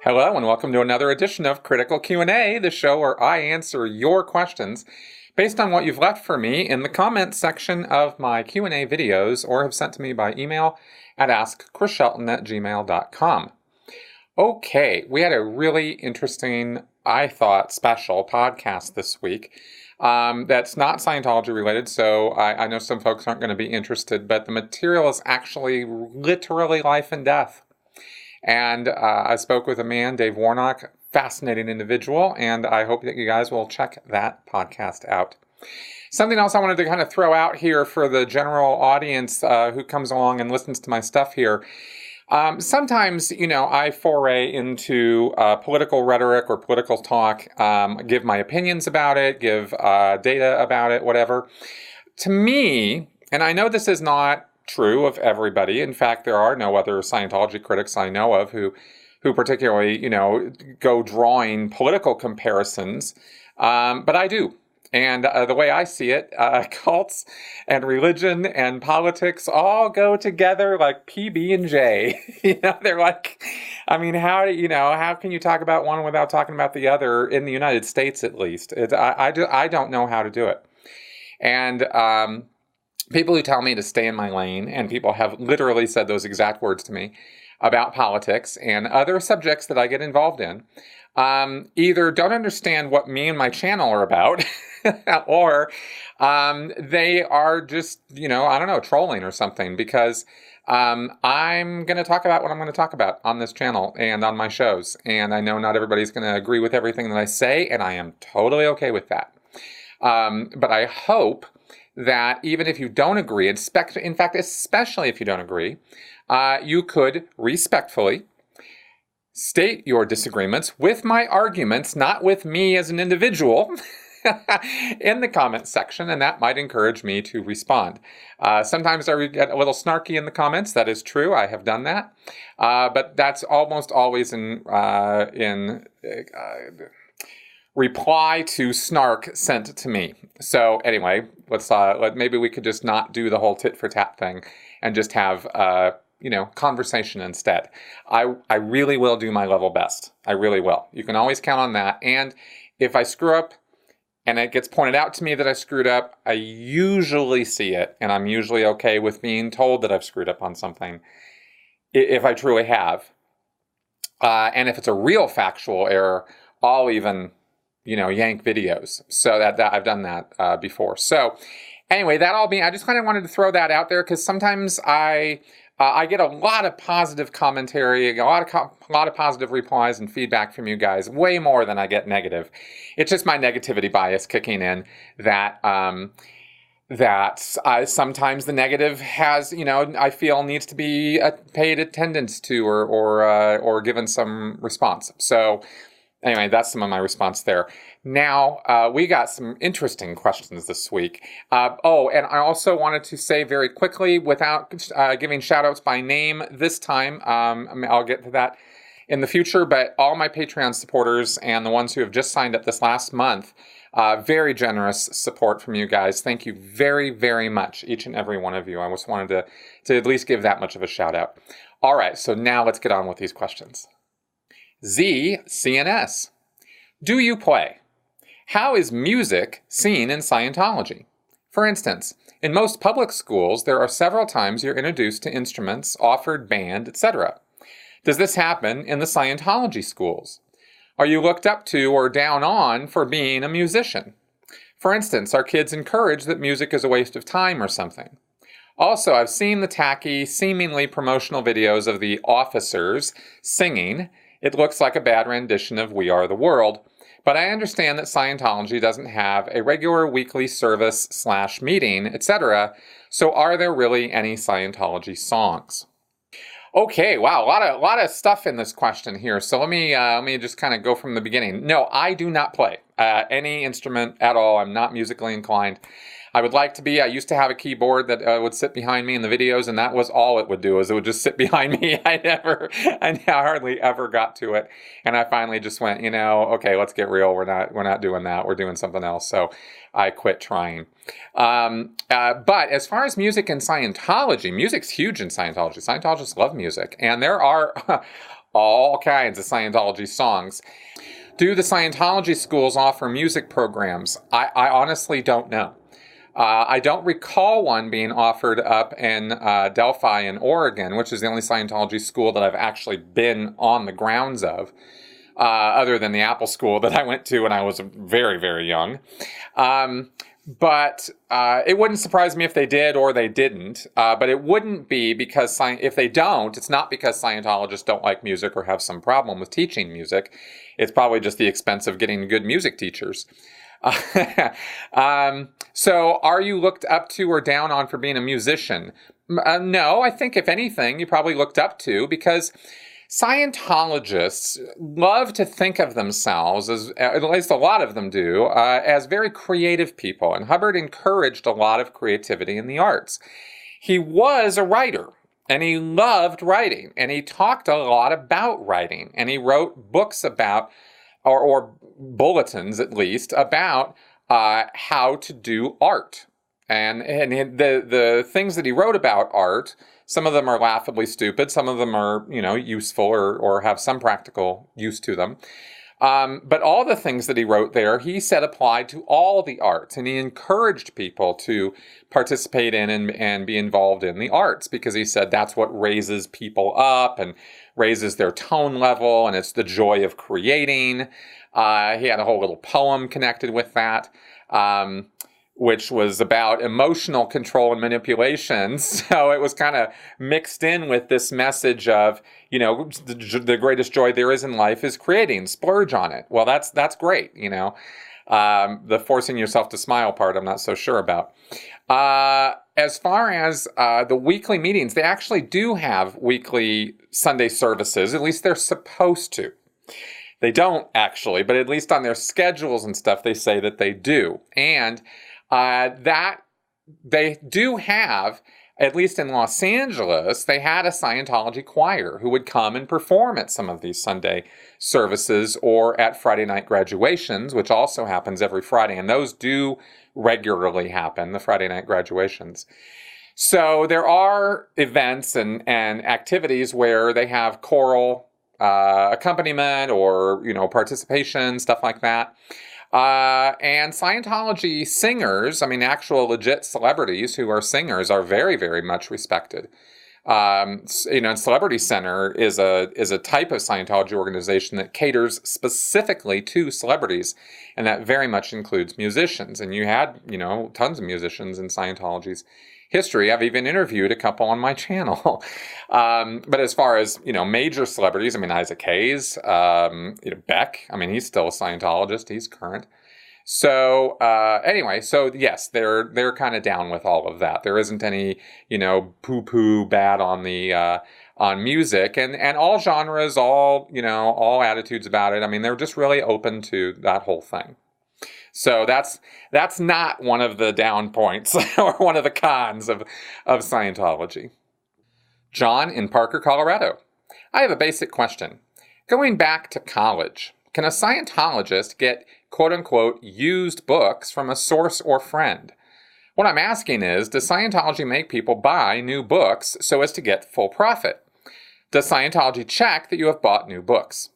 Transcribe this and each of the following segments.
Hello and welcome to another edition of Critical Q&A, the show where I answer your questions based on what you've left for me in the comments section of my Q&A videos or have sent to me by email at askchrisshelton@gmail.com. Okay, we had a really interesting, I thought, special podcast this week that's not Scientology related, so I know some folks aren't going to be interested, but the material is actually literally life and death. And I spoke with a man, Dave Warnock, fascinating individual, and I hope that you guys will check that podcast out. Something else I wanted to kind of throw out here for the general audience who comes along and listens to my stuff here. Sometimes, I foray into political rhetoric or political talk, give my opinions about it, give data about it, whatever. To me, and I know this is not true of everybody. In fact, there are no other Scientology critics I know of who particularly, go drawing political comparisons. But I do. And the way I see it, cults and religion and politics all go together like PB and J. They're like, how can you talk about one without talking about the other in the United States, at least? I don't know how to do it. And people who tell me to stay in my lane, and people have literally said those exact words to me about politics and other subjects that I get involved in, either don't understand what me and my channel are about, or they are just, trolling or something, because I'm going to talk about what I'm going to talk about on this channel and on my shows. And I know not everybody's going to agree with everything that I say, and I am totally okay with that. But I hope that even if you don't agree, in fact, especially if you don't agree, you could respectfully state your disagreements with my arguments, not with me as an individual, in the comments section, and that might encourage me to respond. Sometimes I get a little snarky in the comments. That is true. I have done that. But that's almost always in reply to snark sent to me. So anyway, maybe we could just not do the whole tit for tat thing and just have conversation instead. I really will do my level best. I really will. You can always count on that. And if I screw up and it gets pointed out to me that I screwed up, I usually see it, and I'm usually okay with being told that I've screwed up on something if I truly have. And if it's a real factual error, I'll even yank videos. So that I've done that before. So anyway, I just kind of wanted to throw that out there, because sometimes I get a lot of positive commentary, a lot of positive replies and feedback from you guys, way more than I get negative. It's just my negativity bias kicking in that sometimes the negative has, I feel needs to be paid attendance to or given some response. So anyway, that's some of my response there. Now, we got some interesting questions this week. And I also wanted to say very quickly, without giving shout-outs by name this time, I'll get to that in the future, but all my Patreon supporters and the ones who have just signed up this last month, very generous support from you guys. Thank you very, very much, each and every one of you. I just wanted to at least give that much of a shout-out. All right, so now let's get on with these questions. ZCNS. Do you play? How is music seen in Scientology? For instance, in most public schools, there are several times you're introduced to instruments, offered band, etc. Does this happen in the Scientology schools? Are you looked up to or down on for being a musician? For instance, are kids encouraged that music is a waste of time or something? Also, I've seen the tacky, seemingly promotional videos of the officers singing. It looks like a bad rendition of We Are the World, but I understand that Scientology doesn't have a regular weekly service/meeting, etc. So are there really any Scientology songs? Okay, wow, a lot of stuff in this question here. So let me just kind of go from the beginning. No, I do not play any instrument at all. I'm not musically inclined. I would like to be. I used to have a keyboard that would sit behind me in the videos, and that was all it would do, is it would just sit behind me. I hardly ever got to it. And I finally just went, okay, let's get real. We're not doing that. We're doing something else. So I quit trying. But as far as music in Scientology, music's huge in Scientology. Scientologists love music. And there are all kinds of Scientology songs. Do the Scientology schools offer music programs? I honestly don't know. I don't recall one being offered up in Delphi in Oregon, which is the only Scientology school that I've actually been on the grounds of, other than the Apple school that I went to when I was very, very young. But it wouldn't surprise me if they did or they didn't. But it wouldn't be because if they don't, it's not because Scientologists don't like music or have some problem with teaching music. It's probably just the expense of getting good music teachers. So are you looked up to or down on for being a musician? No, I think if anything, you probably looked up to, because Scientologists love to think of themselves, as at least a lot of them do, as very creative people. And Hubbard encouraged a lot of creativity in the arts. He was a writer, and he loved writing, and he talked a lot about writing, and he wrote books about, or bulletins at least, about how to do art. And the things that he wrote about art, some of them are laughably stupid, some of them are, useful or have some practical use to them. But all the things that he wrote there, he said applied to all the arts, and he encouraged people to participate in and be involved in the arts, because he said that's what raises people up and raises their tone level, and it's the joy of creating. He had a whole little poem connected with that, which was about emotional control and manipulation. So it was kind of mixed in with this message of, the greatest joy there is in life is creating. Splurge on it. Well, that's great, The forcing yourself to smile part, I'm not so sure about. As far as the weekly meetings, they actually do have weekly Sunday services. At least they're supposed to. They don't actually, but at least on their schedules and stuff, they say that they do. And that they do have, at least in Los Angeles, they had a Scientology choir who would come and perform at some of these Sunday services or at Friday night graduations, which also happens every Friday. And those do regularly happen, the Friday night graduations. So there are events and activities where they have choral accompaniment or, participation, stuff like that. And Scientology singers, actual legit celebrities who are singers, are very, very much respected. Celebrity Center is a type of Scientology organization that caters specifically to celebrities, and that very much includes musicians. And you had, tons of musicians in Scientology's history. I've even interviewed a couple on my channel. But as far as, major celebrities, Isaac Hayes, Beck, he's still a Scientologist. He's current. So, anyway, so yes, they're kind of down with all of that. There isn't any, poo-poo bad on the, on music, and all genres, all attitudes about it. They're just really open to that whole thing. So that's not one of the down points or one of the cons of Scientology. John in Parker, Colorado. I have a basic question. Going back to college, can a Scientologist get quote-unquote used books from a source or friend? What I'm asking is, does Scientology make people buy new books so as to get full profit? Does Scientology check that you have bought new books?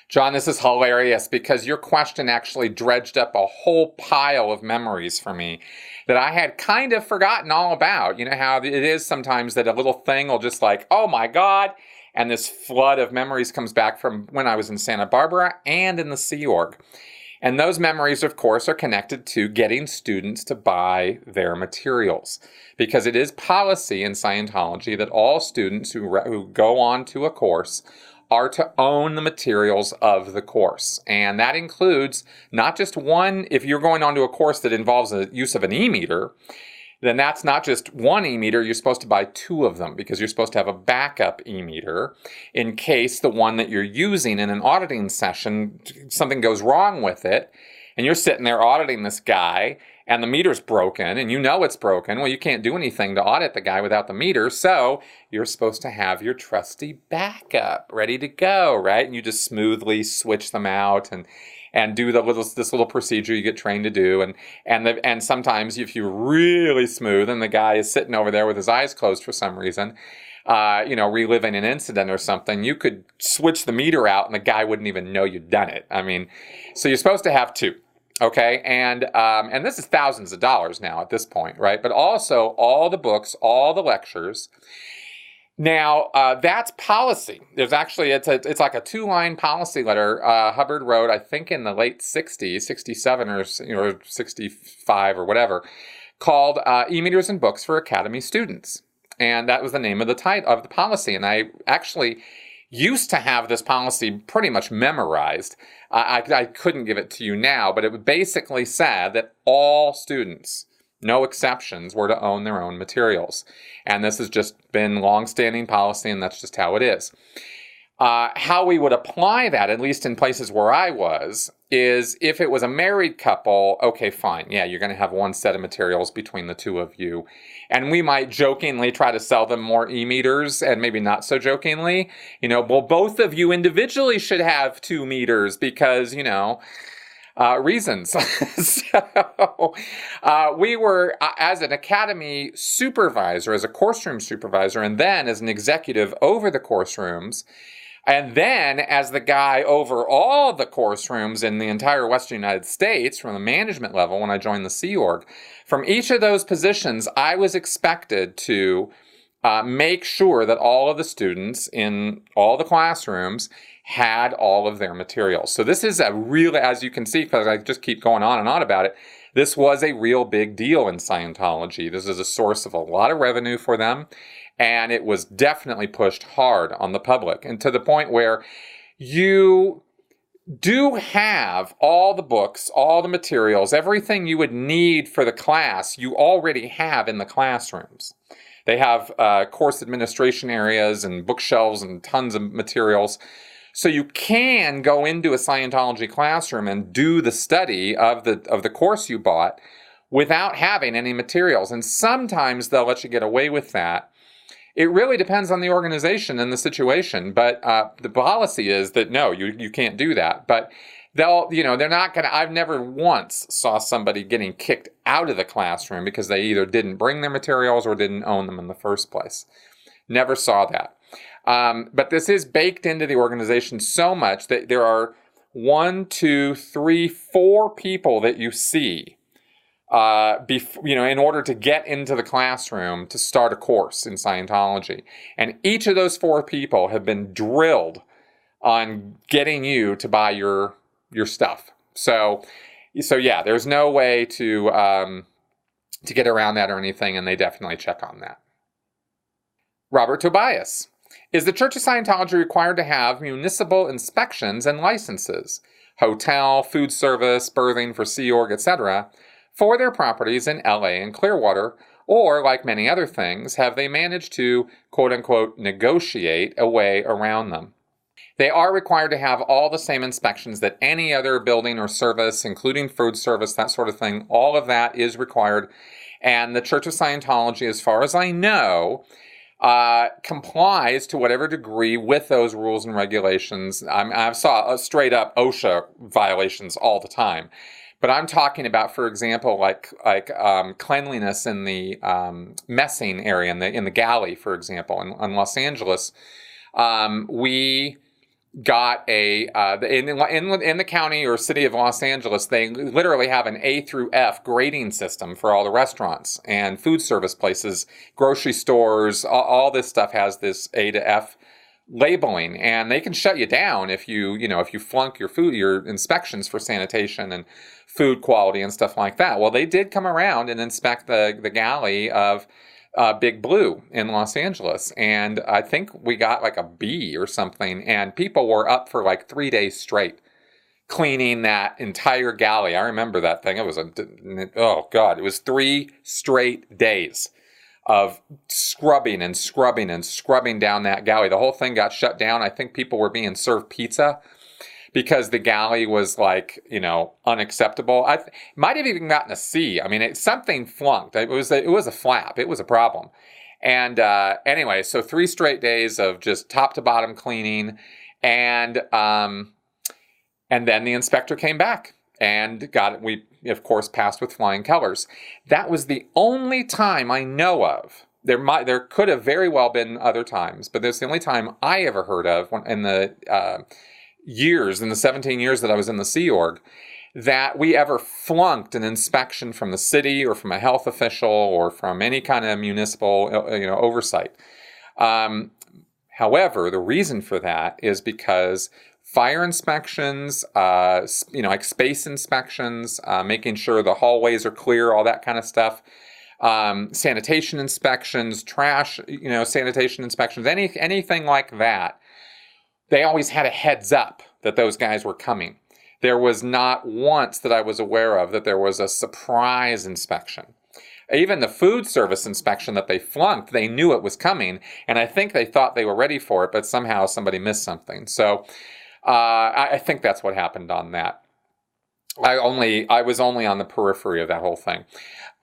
John, this is hilarious because your question actually dredged up a whole pile of memories for me that I had kind of forgotten all about. You know how it is sometimes that a little thing will just oh my God, and this flood of memories comes back from when I was in Santa Barbara and in the Sea Org. And those memories, of course, are connected to getting students to buy their materials, because it is policy in Scientology that all students who go on to a course are to own the materials of the course. And that includes not just one. If you're going on to a course that involves the use of an e-meter, then that's not just one e-meter, you're supposed to buy two of them, because you're supposed to have a backup e-meter in case the one that you're using in an auditing session, something goes wrong with it, and you're sitting there auditing this guy, and the meter's broken, and it's broken. Well, you can't do anything to audit the guy without the meter, so you're supposed to have your trusty backup ready to go, right? And you just smoothly switch them out and do this little procedure you get trained to do, and sometimes if you're really smooth and the guy is sitting over there with his eyes closed for some reason, reliving an incident or something, you could switch the meter out and the guy wouldn't even know you'd done it. I mean, so you're supposed to have two. Okay, and this is thousands of dollars now at this point, right? But also all the books, all the lectures. Now, that's policy. There's actually, it's like a 2-line policy letter Hubbard wrote, I think in the late 60s, 67 or 65 or whatever, called E-Meters and Books for Academy Students. And that was the name of the policy. And I actually used to have this policy pretty much memorized. I couldn't give it to you now, but it basically said that all students, no exceptions, were to own their own materials. And this has just been longstanding policy, and that's just how it is. How we would apply that, at least in places where I was, is if it was a married couple, okay, fine. Yeah, you're going to have one set of materials between the two of you. And we might jokingly try to sell them more e-meters, and maybe not so jokingly. Well, both of you individually should have 2 meters because, reasons. So we were, as an academy supervisor, as a course room supervisor, and then as an executive over the course rooms, and then as the guy over all the course rooms in the entire Western United States from the management level when I joined the Sea Org, from each of those positions, I was expected to make sure that all of the students in all the classrooms had all of their materials. So this is a real, as you can see, because I just keep going on and on about it, this was a real big deal in Scientology. This is a source of a lot of revenue for them, and it was definitely pushed hard on the public, and to the point where you do have all the books, all the materials, everything you would need for the class, you already have in the classrooms. They have course administration areas and bookshelves and tons of materials. So you can go into a Scientology classroom and do the study of the course you bought without having any materials. And sometimes they'll let you get away with that. It really depends on the organization and the situation, but the policy is that no, you can't do that. But they're not going to, I've never once saw somebody getting kicked out of the classroom because they either didn't bring their materials or didn't own them in the first place. Never saw that. But this is baked into the organization so much that there are 1, 2, 3, 4 people that you see in order to get into the classroom to start a course in Scientology. And each of those 4 people have been drilled on getting you to buy your stuff. So yeah, there's no way to get around that or anything, and they definitely check on that. Robert Tobias. Is the Church of Scientology required to have municipal inspections and licenses, hotel, food service, berthing for Sea Org, etc., for their properties in LA and Clearwater, or, like many other things, have they managed to, quote-unquote, negotiate a way around them? They are required to have all the same inspections that any other building or service, including food service, that sort of thing. All of that is required. And the Church of Scientology, as far as I know, complies to whatever degree with those rules and regulations. I saw straight up OSHA violations all the time. But I'm talking about, for example, like cleanliness in the messing area, in the galley, for example, in Los Angeles. We got in the county or city of Los Angeles, they literally have an A through F grading system for all the restaurants and food service places, grocery stores. All this stuff has this A to F labeling, and they can shut you down if you flunk your inspections for sanitation and food quality and stuff like that. Well, they did come around and inspect the galley of Big Blue in Los Angeles, and I think we got like a B or something, and people were up for like 3 days straight cleaning that entire galley. I remember that thing. It was it was 3 straight days of scrubbing and scrubbing and scrubbing down that galley. The whole thing got shut down. I think people were being served pizza because the galley was unacceptable. I might have even gotten a C. I mean, something flunked. It was a flap. It was a problem. And anyway, so 3 straight days of just top to bottom cleaning, and then the inspector came back and we of course passed with flying colors. That was the only time I know of there could have very well been other times, but that's the only time I ever heard of in the in the 17 years that I was in the Sea Org, that we ever flunked an inspection from the city or from a health official or from any kind of municipal oversight. However, the reason for that is because fire inspections, like space inspections, making sure the hallways are clear, all that kind of stuff, sanitation inspections, trash, sanitation inspections, anything like that, they always had a heads up that those guys were coming. There was not once that I was aware of that there was a surprise inspection. Even the food service inspection that they flunked, they knew it was coming, and I think they thought they were ready for it, but somehow somebody missed something. So I think that's what happened on that. I was only on the periphery of that whole thing.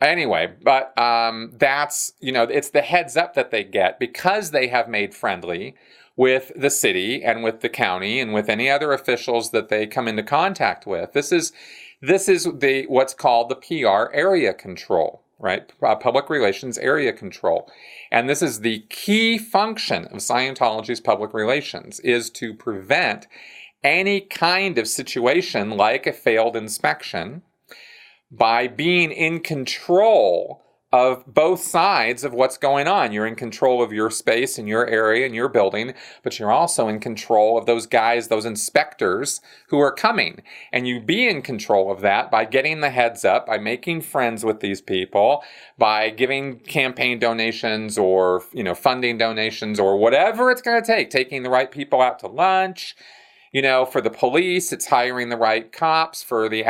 Anyway, but that's, it's the heads up that they get because they have made friendly with the city and with the county and with any other officials that they come into contact with. This is what's called the PR area control, right? Public relations area control. And this is the key function of Scientology's public relations, is to prevent any kind of situation like a failed inspection by being in control of both sides of what's going on. You're in control of your space and your area and your building, but you're also in control of those guys, those inspectors who are coming. And you be in control of that by getting the heads up, by making friends with these people, by giving campaign donations or, funding donations or whatever it's going to take, taking the right people out to lunch. For the police, it's hiring the right cops for the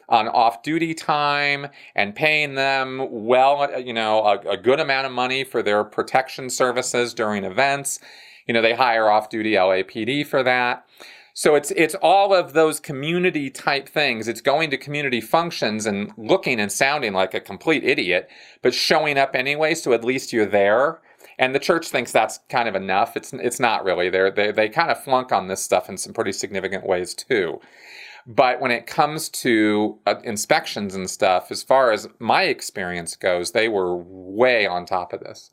on off-duty time and paying them a good amount of money for their protection services during events. They hire off-duty LAPD for that. So it's all of those community type things. It's going to community functions and looking and sounding like a complete idiot, but showing up anyway, so at least you're there. And the church thinks that's kind of enough. It's not really. They kind of flunk on this stuff in some pretty significant ways too. But when it comes to inspections and stuff, as far as my experience goes, they were way on top of this.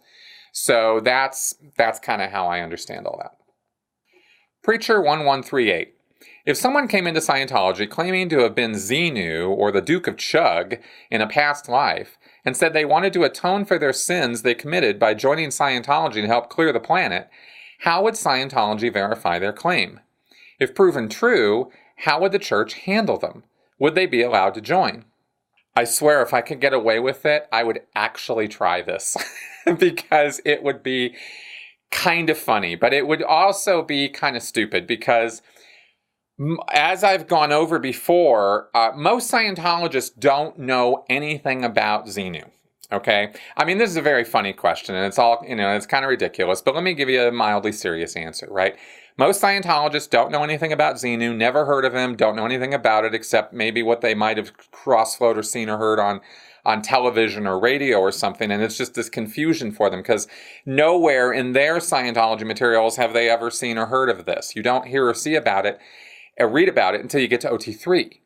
So that's kind of how I understand all that. Preacher 1138. If someone came into Scientology claiming to have been Xenu or the Duke of Chug in a past life and said they wanted to atone for their sins they committed by joining Scientology to help clear the planet, how would Scientology verify their claim? If proven true, how would the church handle them? Would they be allowed to join? I swear if I could get away with it, I would actually try this because it would be kind of funny, but it would also be kind of stupid because as I've gone over before, most Scientologists don't know anything about Xenu. Okay? I mean, this is a very funny question, and it's all, it's kind of ridiculous, but let me give you a mildly serious answer, right? Most Scientologists don't know anything about Xenu, never heard of him, don't know anything about it, except maybe what they might have cross-flowed or seen or heard on television or radio or something, and it's just this confusion for them, because nowhere in their Scientology materials have they ever seen or heard of this. You don't hear or see about it, or read about it until you get to OT3.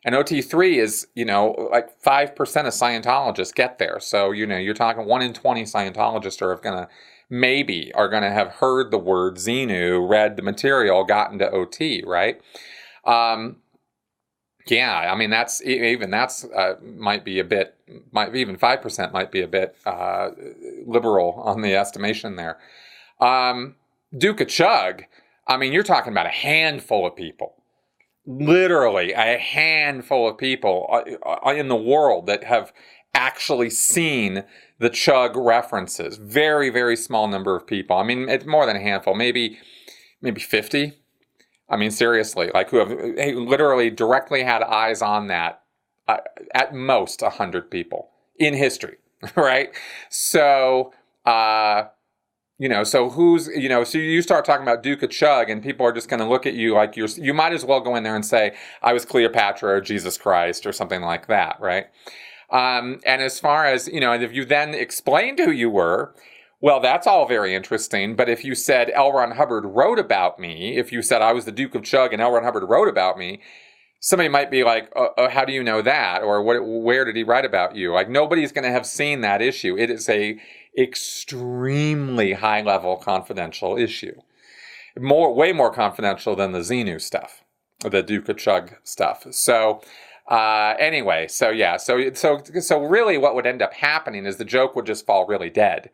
And OT3 is, like 5% of Scientologists get there. So, you're talking 1 in 20 Scientologists are going to have heard the word Xenu, read the material, gotten to OT, right? Yeah, I mean, might be a bit, even 5% might be a bit liberal on the estimation there. Duke of Chug, I mean, you're talking about a handful of people. Literally a handful of people in the world that have actually seen the Chug references. Very, very small number of people. I mean, it's more than a handful, maybe 50. I mean, seriously, like who have literally directly had eyes on that. At most 100 people in history, right? So, so who's, so you start talking about Duke of Chug and people are just going to look at you like you might as well go in there and say, I was Cleopatra or Jesus Christ or something like that, right? And as far as, and if you then explained who you were, well, that's all very interesting. But if you said L. Ron Hubbard wrote about me, if you said I was the Duke of Chug and L. Ron Hubbard wrote about me, somebody might be like, oh, how do you know that? Or where did he write about you? Like, nobody's going to have seen that issue. It is a extremely high level confidential issue. Way more confidential than the Xenu stuff, the Dukachug stuff. So anyway, so really what would end up happening is the joke would just fall really dead.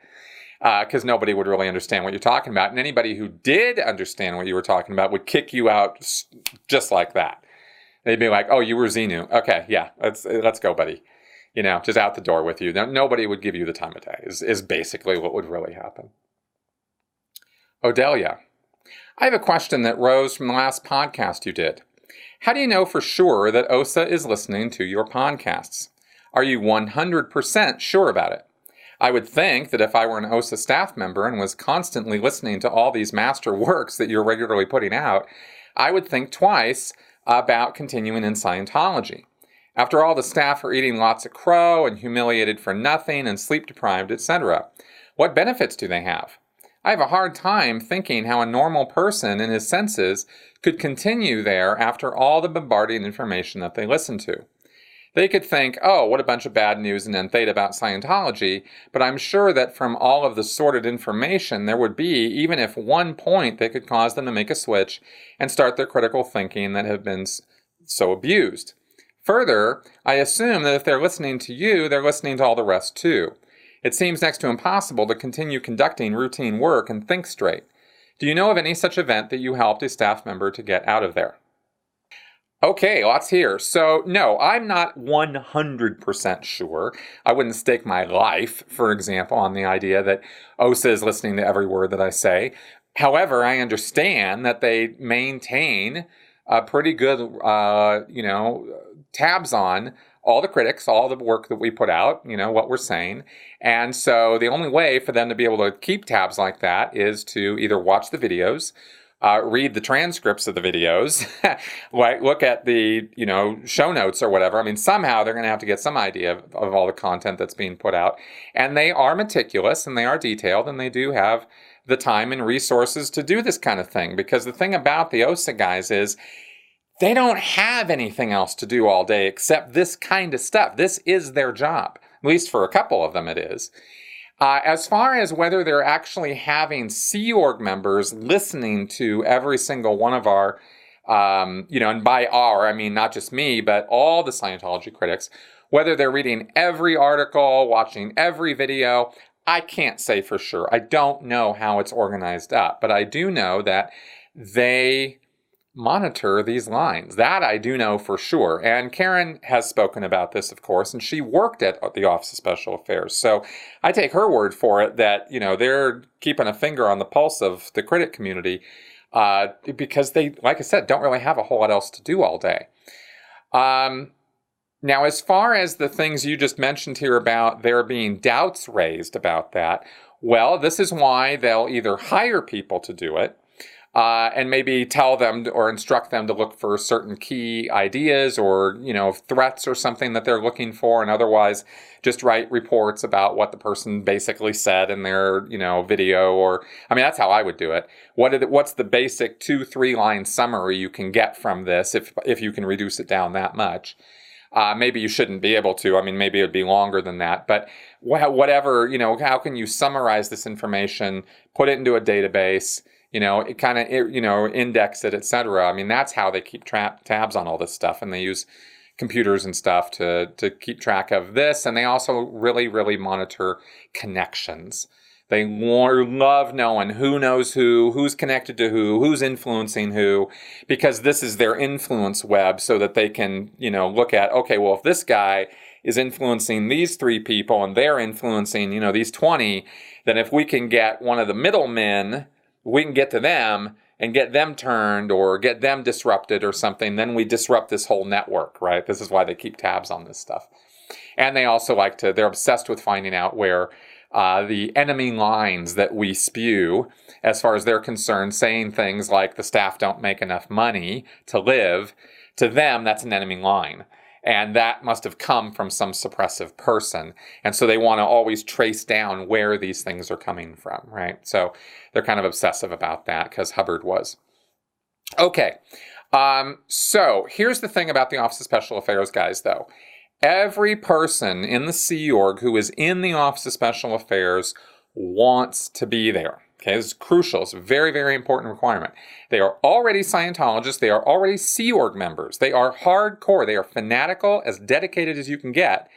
Because nobody would really understand what you're talking about. And anybody who did understand what you were talking about would kick you out just like that. They'd be like, oh, you were Xenu. Okay, yeah, let's go, buddy. Just out the door with you. Nobody would give you the time of day, is basically what would really happen. Odelia, I have a question that rose from the last podcast you did. How do you know for sure that OSA is listening to your podcasts? Are you 100% sure about it? I would think that if I were an OSA staff member and was constantly listening to all these master works that you're regularly putting out, I would think twice about continuing in Scientology. After all, the staff are eating lots of crow and humiliated for nothing and sleep deprived, etc. What benefits do they have? I have a hard time thinking how a normal person in his senses could continue there after all the bombarding information that they listen to. They could think, oh, what a bunch of bad news and then theta about Scientology, but I'm sure that from all of the sordid information, there would be, even if one point that could cause them to make a switch and start their critical thinking that have been so abused. Further, I assume that if they're listening to you, they're listening to all the rest too. It seems next to impossible to continue conducting routine work and think straight. Do you know of any such event that you helped a staff member to get out of there? Okay, lots here. So, no, I'm not 100% sure. I wouldn't stake my life, for example, on the idea that OSA is listening to every word that I say. However, I understand that they maintain a pretty good, tabs on all the critics, all the work that we put out, what we're saying. And so the only way for them to be able to keep tabs like that is to either watch the videos, read the transcripts of the videos, look at the, show notes or whatever. I mean, somehow they're going to have to get some idea of all the content that's being put out. And they are meticulous and they are detailed and they do have the time and resources to do this kind of thing. Because the thing about the OSA guys is they don't have anything else to do all day except this kind of stuff. This is their job. At least for a couple of them it is. As far as whether they're actually having Sea Org members listening to every single one of our, and by our, I mean not just me, but all the Scientology critics, whether they're reading every article, watching every video, I can't say for sure. I don't know how it's organized up, but I do know that they monitor these lines. That I do know for sure. And Karen has spoken about this, of course, and she worked at the Office of Special Affairs. So I take her word for it that, they're keeping a finger on the pulse of the critic community because they, like I said, don't really have a whole lot else to do all day. Now, as far as the things you just mentioned here about there being doubts raised about that, well, this is why they'll either hire people to do it, and maybe tell them or instruct them to look for certain key ideas or, threats or something that they're looking for, and otherwise just write reports about what the person basically said in their, video. Or, I mean, that's how I would do it. What's the basic 2-3 line summary you can get from this if you can reduce it down that much? Maybe you shouldn't be able to. I mean, maybe it would be longer than that. But whatever, how can you summarize this information, put it into a database, it kind of, index it, etc. I mean, that's how they keep tabs on all this stuff. And they use computers and stuff to keep track of this. And they also really, really monitor connections. They love knowing who knows who's connected to who's influencing who, because this is their influence web so that they can, look at, okay, well, if this guy is influencing these 3 people and they're influencing, these 20, then if we can get one of the middlemen, we can get to them and get them turned or get them disrupted or something, then we disrupt this whole network, right? This is why they keep tabs on this stuff. And they also they're obsessed with finding out where the enemy lines that we spew, as far as they're concerned, saying things like the staff don't make enough money to live, to them, that's an enemy line. And that must have come from some suppressive person. And so they want to always trace down where these things are coming from, right? So they're kind of obsessive about that because Hubbard was. Okay. So here's the thing about the Office of Special Affairs guys, though. Every person in the Sea Org who is in the Office of Special Affairs wants to be there. Okay, this is crucial. It's a very, very important requirement. They are already Scientologists. They are already Sea Org members. They are hardcore. They are fanatical, as dedicated as you can get.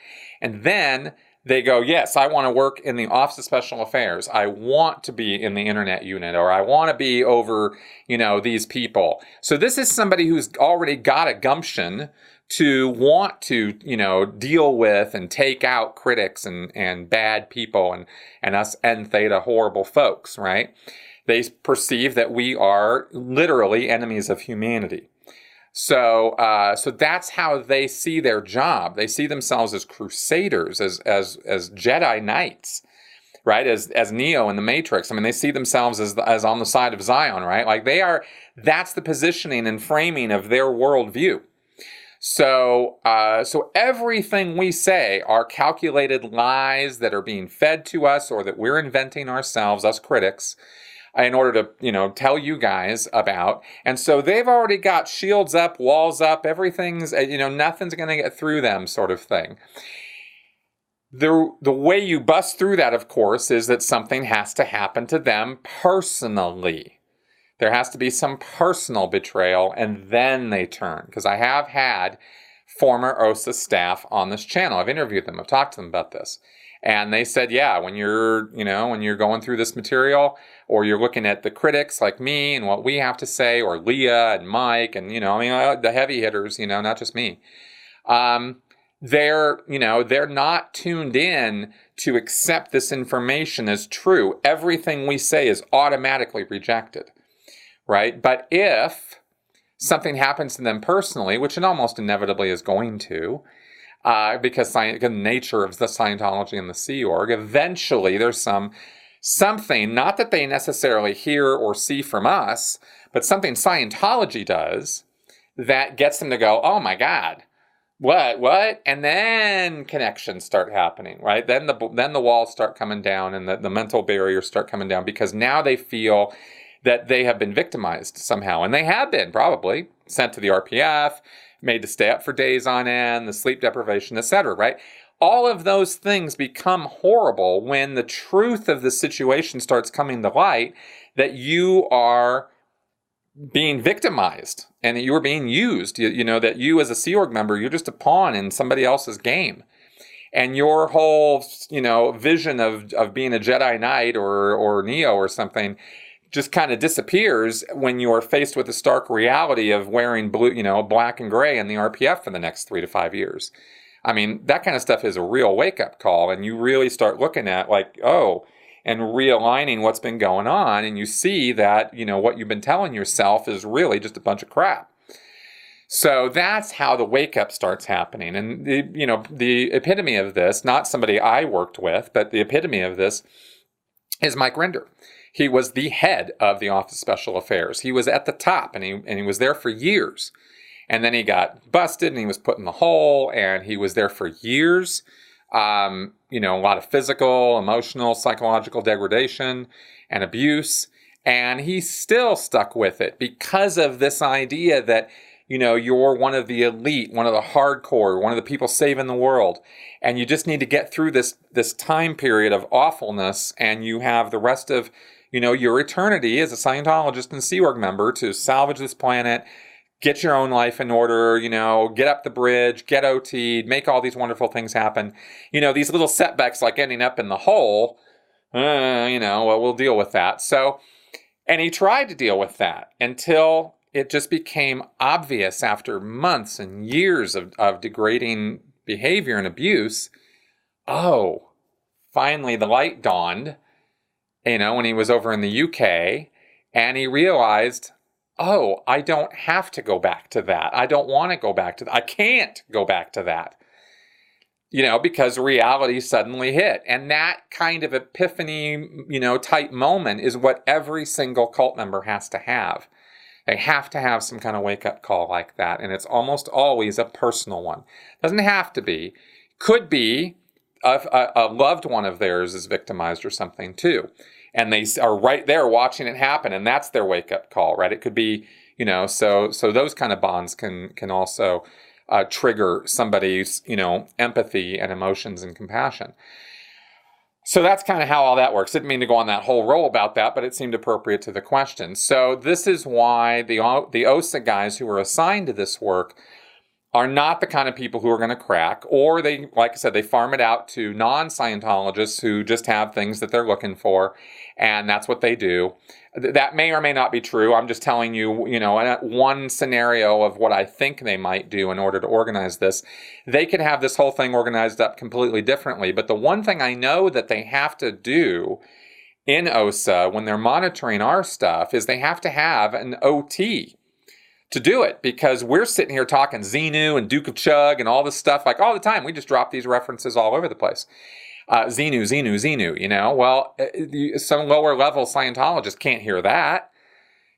And then they go, yes, I want to work in the Office of Special Affairs. I want to be in the Internet unit, or I want to be over, these people. So this is somebody who's already got a gumption to want to, deal with and take out critics and bad people and us N Theta horrible folks, right? They perceive that we are literally enemies of humanity. So that's how they see their job. They see themselves as crusaders, as Jedi Knights, right? As Neo in the Matrix. I mean, they see themselves as on the side of Zion, right? Like that's the positioning and framing of their worldview. So everything we say are calculated lies that are being fed to us or that we're inventing ourselves, us critics, in order to, tell you guys about. And so they've already got shields up, walls up, everything's, nothing's going to get through them sort of thing. The way you bust through that, of course, is that something has to happen to them personally. There has to be some personal betrayal, and then they turn. Because I have had former OSA staff on this channel. I've interviewed them. I've talked to them about this. And they said, yeah, when you're going through this material, or you're looking at the critics like me and what we have to say, or Leah and Mike and, the heavy hitters, not just me. They're not tuned in to accept this information as true. Everything we say is automatically rejected. Right? But if something happens to them personally, which it almost inevitably is going to, because the nature of the Scientology and the Sea Org, eventually there's something, not that they necessarily hear or see from us, but something Scientology does that gets them to go, oh my God, what? And then connections start happening, right? Then the walls start coming down and the mental barriers start coming down, because now they feel that they have been victimized somehow. And they have been, probably, sent to the RPF, made to stay up for days on end, the sleep deprivation, etc., right? All of those things become horrible when the truth of the situation starts coming to light, that you are being victimized and that you are being used. That you as a Sea Org member, you're just a pawn in somebody else's game. And your whole, vision of being a Jedi Knight or Neo or something just kind of disappears when you are faced with the stark reality of wearing blue, black and gray in the RPF for the next 3 to 5 years. I mean, that kind of stuff is a real wake-up call, and you really start looking at and realigning what's been going on, and you see that, what you've been telling yourself is really just a bunch of crap. So that's how the wake-up starts happening. And the epitome of this, not somebody I worked with, but the epitome of this is Mike Rinder. He was the head of the Office of Special Affairs. He was at the top, and he was there for years. And then he got busted, and he was put in the hole, and he was there for years. A lot of physical, emotional, psychological degradation and abuse. And he still stuck with it because of this idea that, you're one of the elite, one of the hardcore, one of the people saving the world. And you just need to get through this time period of awfulness, and you have the rest of your eternity as a Scientologist and Sea Org member to salvage this planet, get your own life in order, get up the bridge, get OT'd, make all these wonderful things happen. These little setbacks like ending up in the hole, we'll deal with that. So, and he tried to deal with that until it just became obvious after months and years of degrading behavior and abuse. Oh, finally the light dawned. When he was over in the UK, and he realized, oh, I don't have to go back to that. I don't want to go back to that. I can't go back to that. Because reality suddenly hit. And that kind of epiphany, type moment is what every single cult member has to have. They have to have some kind of wake-up call like that. And it's almost always a personal one. Doesn't have to be. Could be a loved one of theirs is victimized or something too. And they are right there watching it happen, and that's their wake-up call, right? It could be, So those kind of bonds can also trigger somebody's, empathy and emotions and compassion. So that's kind of how all that works. Didn't mean to go on that whole roll about that, but it seemed appropriate to the question. So this is why the OSA guys who were assigned to this work are not the kind of people who are going to crack, or they, like I said, they farm it out to non-Scientologists who just have things that they're looking for, and that's what they do. That may or may not be true. I'm just telling you, one scenario of what I think they might do in order to organize this. They could have this whole thing organized up completely differently, but the one thing I know that they have to do in OSA when they're monitoring our stuff is they have to have an OT to do it, because we're sitting here talking Xenu and Duke of Chugg and all this stuff like all the time. We just drop these references all over the place. Xenu, Well, some lower level Scientologists can't hear that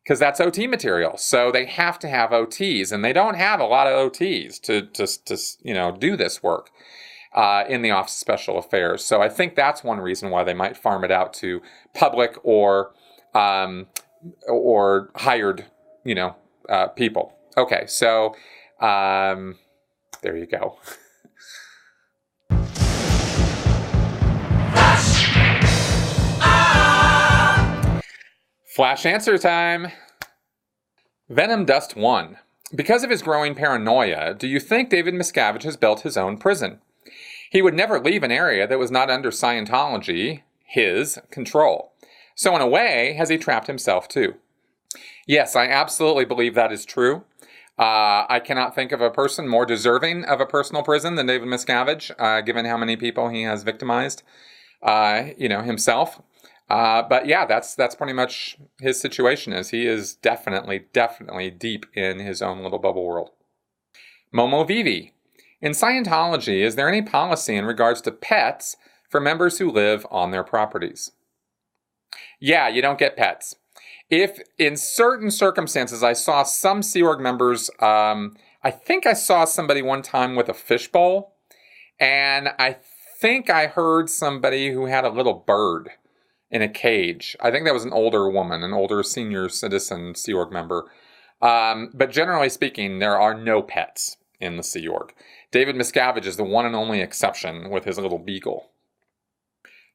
because that's OT material. So they have to have OTs, and they don't have a lot of OTs to do this work in the Office of Special Affairs. So I think that's one reason why they might farm it out to public or hired, people. Okay, so there you go. Flash answer time. Venom Dust 1. Because of his growing paranoia, do you think David Miscavige has built his own prison? He would never leave an area that was not under Scientology, his, control. So in a way, has he trapped himself too? Yes, I absolutely believe that is true. I cannot think of a person more deserving of a personal prison than David Miscavige, given how many people he has victimized, himself. But yeah, that's pretty much his situation. He is definitely deep in his own little bubble world. Momo Vivi. In Scientology, is there any policy in regards to pets for members who live on their properties? Yeah, you don't get pets. If in certain circumstances, I saw some Sea Org members, I think I saw somebody one time with a fishbowl, and I think I heard somebody who had a little bird in a cage. I think that was an older woman, an older senior citizen Sea Org member. But generally speaking, there are no pets in the Sea Org. David Miscavige is the one and only exception with his little beagle.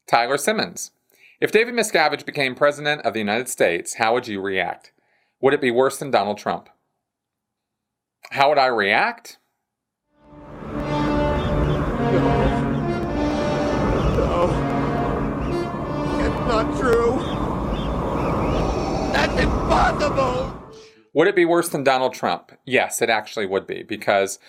Tyler Simmons. If David Miscavige became president of the United States, how would you react? Would it be worse than Donald Trump? How would I react? No. It's not true. That's impossible. Would it be worse than Donald Trump? Yes, it actually would be, because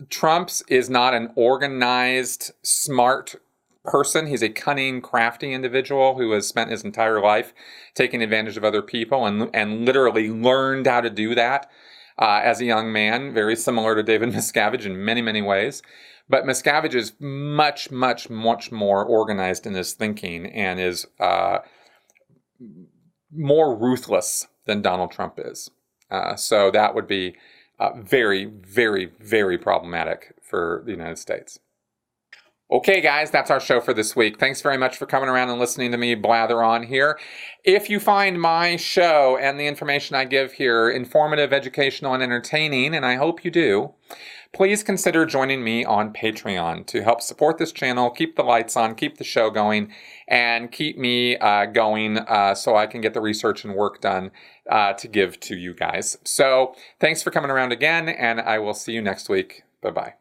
Trump's is not an organized, smart person. He's a cunning, crafty individual who has spent his entire life taking advantage of other people and literally learned how to do that as a young man, very similar to David Miscavige in many, many ways. But Miscavige is much more organized in his thinking and is more ruthless than Donald Trump is. So that would be very problematic for the United States. Okay, guys, that's our show for this week. Thanks very much for coming around and listening to me blather on here. If you find my show and the information I give here informative, educational, and entertaining, and I hope you do, please consider joining me on Patreon to help support this channel, keep the lights on, keep the show going, and keep me going so I can get the research and work done to give to you guys. So thanks for coming around again, and I will see you next week. Bye-bye.